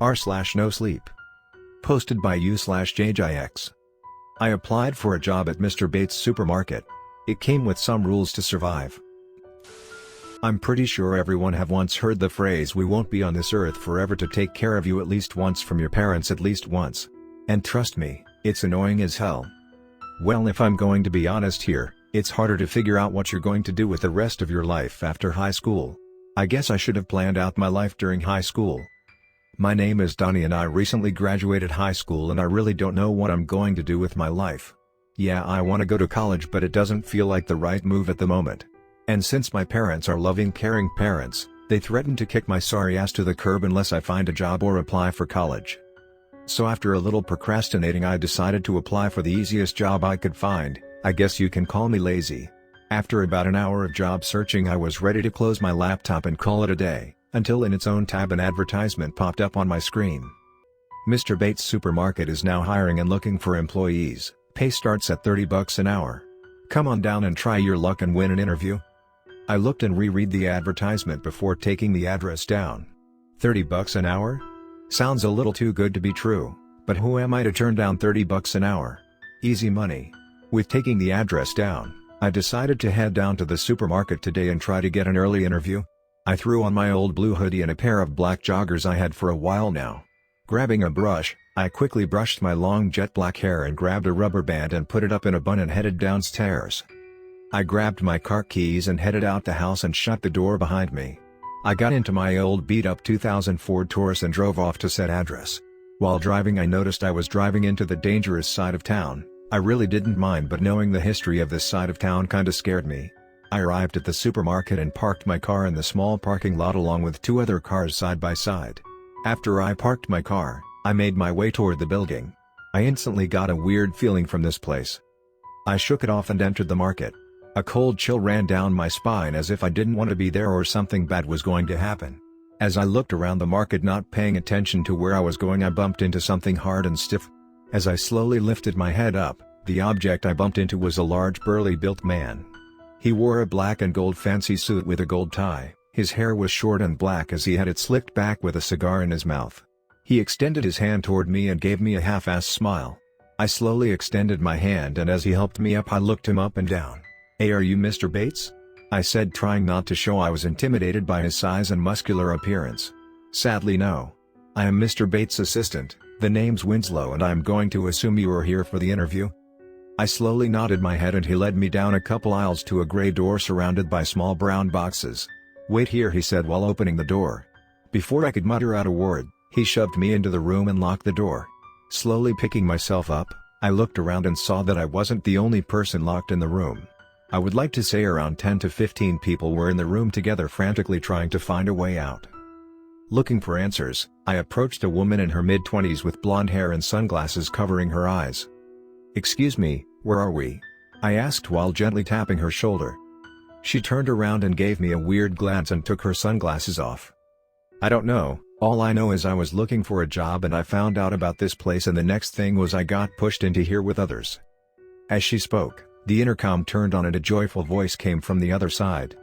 r/NoSleep. Posted by u/JJX. I applied for a job at Mr. Bates' supermarket. It came with some rules to survive. I'm pretty sure everyone have once heard the phrase "we won't be on this earth forever to take care of you" at least once from your parents at least once. And trust me, it's annoying as hell. Well, if I'm going to be honest here, it's harder to figure out what you're going to do with the rest of your life after high school. I guess I should have planned out my life during high school. My name is Donnie and I recently graduated high school and I really don't know what I'm going to do with my life. Yeah, I want to go to college, but it doesn't feel like the right move at the moment. And since my parents are loving, caring parents, they threaten to kick my sorry ass to the curb unless I find a job or apply for college. So after a little procrastinating, I decided to apply for the easiest job I could find. I guess you can call me lazy. After about an hour of job searching, I was ready to close my laptop and call it a day, until in its own tab an advertisement popped up on my screen. Mr. Bates' supermarket is now hiring and looking for employees. Pay starts at $30 an hour. Come on down and try your luck and win an interview. I looked and reread the advertisement before taking the address down. $30 an hour? Sounds a little too good to be true, but who am I to turn down $30 an hour? Easy money. With taking the address down, I decided to head down to the supermarket today and try to get an early interview. I threw on my old blue hoodie and a pair of black joggers I had for a while now. Grabbing a brush, I quickly brushed my long jet black hair and grabbed a rubber band and put it up in a bun and headed downstairs. I grabbed my car keys and headed out the house and shut the door behind me. I got into my old beat-up 2000 Ford Taurus and drove off to said address. While driving, I noticed I was driving into the dangerous side of town. I really didn't mind, but knowing the history of this side of town kinda scared me. I arrived at the supermarket and parked my car in the small parking lot along with two other cars side by side. After I parked my car, I made my way toward the building. I instantly got a weird feeling from this place. I shook it off and entered the market. A cold chill ran down my spine as if I didn't want to be there or something bad was going to happen. As I looked around the market not paying attention to where I was going, I bumped into something hard and stiff. As I slowly lifted my head up, the object I bumped into was a large burly built man. He wore a black and gold fancy suit with a gold tie. His hair was short and black as he had it slicked back with a cigar in his mouth. He extended his hand toward me and gave me a half-assed smile. I slowly extended my hand, and as he helped me up I looked him up and down. "Hey, are you Mr. Bates?" I said, trying not to show I was intimidated by his size and muscular appearance. "Sadly no. I am Mr. Bates' assistant. The name's Winslow and I'm going to assume you are here for the interview." I slowly nodded my head and he led me down a couple aisles to a gray door surrounded by small brown boxes. "Wait here," he said while opening the door. Before I could mutter out a word, he shoved me into the room and locked the door. Slowly picking myself up, I looked around and saw that I wasn't the only person locked in the room. I would like to say around 10 to 15 people were in the room together, frantically trying to find a way out. Looking for answers, I approached a woman in her mid-20s with blonde hair and sunglasses covering her eyes. "Excuse me, where are we?" I asked while gently tapping her shoulder. She turned around and gave me a weird glance and took her sunglasses off. "I don't know, all I know is I was looking for a job and I found out about this place, and the next thing was I got pushed into here with others." As she spoke, the intercom turned on and a joyful voice came from the other side.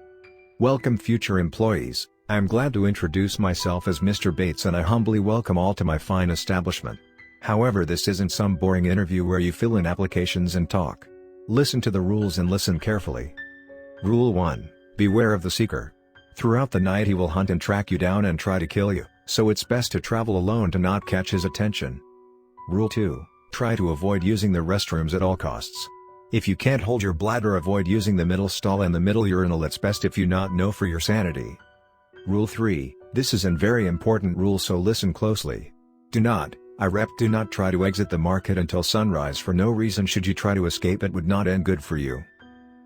"Welcome future employees, I am glad to introduce myself as Mr. Bates and I humbly welcome all to my fine establishment. However, this isn't some boring interview where you fill in applications and talk. Listen to the rules and listen carefully. Rule 1. Beware of the seeker. Throughout the night he will hunt and track you down and try to kill you, so it's best to travel alone to not catch his attention. Rule 2. Try to avoid using the restrooms at all costs. If you can't hold your bladder, avoid using the middle stall and the middle urinal. It's best if you not know for your sanity. Rule 3. This is a very important rule, so listen closely. Do not try to exit the market until sunrise for no reason. Should you try to escape, it would not end good for you.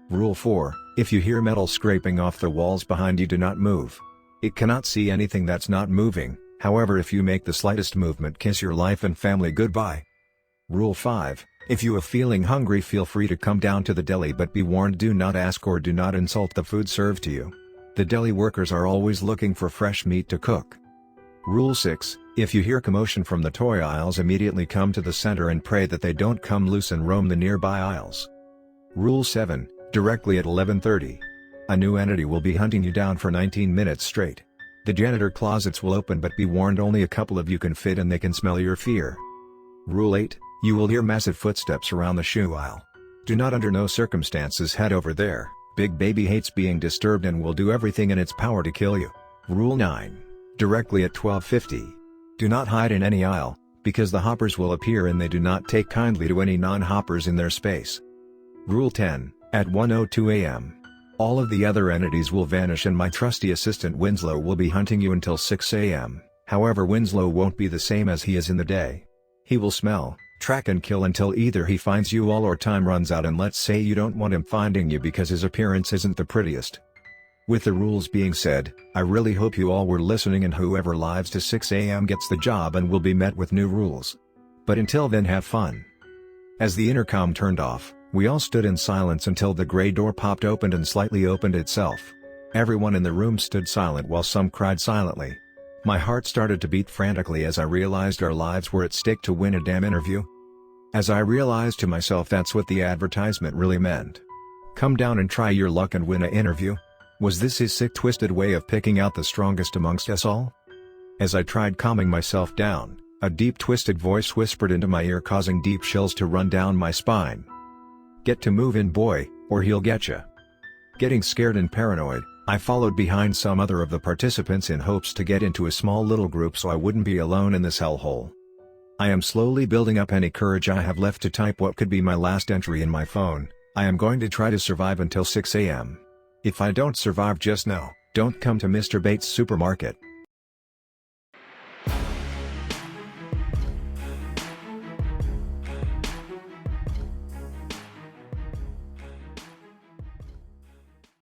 Rule 4. If you hear metal scraping off the walls behind you, do not move. It cannot see anything that's not moving. However, if you make the slightest movement, kiss your life and family goodbye. Rule 5. If you are feeling hungry, feel free to come down to the deli, but be warned, do not ask or do not insult the food served to you. The deli workers are always looking for fresh meat to cook. Rule 6. If you hear commotion from the toy aisles, immediately come to the center and pray that they don't come loose and roam the nearby aisles. Rule 7. Directly at 11:30. A new entity will be hunting you down for 19 minutes straight. The janitor closets will open, but be warned, only a couple of you can fit and they can smell your fear. Rule 8, you will hear massive footsteps around the shoe aisle. Do not under no circumstances head over there. Big Baby hates being disturbed and will do everything in its power to kill you. Rule 9, directly at 12:50. Do not hide in any aisle, because the hoppers will appear and they do not take kindly to any non-hoppers in their space. Rule 10, at 1:02 a.m. all of the other entities will vanish and my trusty assistant Winslow will be hunting you until 6 a.m. However, Winslow won't be the same as he is in the day. He will smell, track and kill until either he finds you all or time runs out, and let's say you don't want him finding you because his appearance isn't the prettiest. With the rules being said, I really hope you all were listening, and whoever lives to 6 a.m. gets the job and will be met with new rules. But until then, have fun. As the intercom turned off, we all stood in silence until the gray door popped open and slightly opened itself. Everyone in the room stood silent while some cried silently. My heart started to beat frantically as I realized our lives were at stake to win a damn interview. As I realized to myself, that's what the advertisement really meant. Come down and try your luck and win an interview. Was this his sick, twisted way of picking out the strongest amongst us all? As I tried calming myself down, a deep, twisted voice whispered into my ear, causing deep chills to run down my spine. Get to moving, boy, or he'll getcha. Getting scared and paranoid, I followed behind some other of the participants in hopes to get into a small little group so I wouldn't be alone in this hellhole. I am slowly building up any courage I have left to type what could be my last entry in my phone. I am going to try to survive until 6 a.m. If I don't survive, just know, don't come to Mr. Bates' supermarket.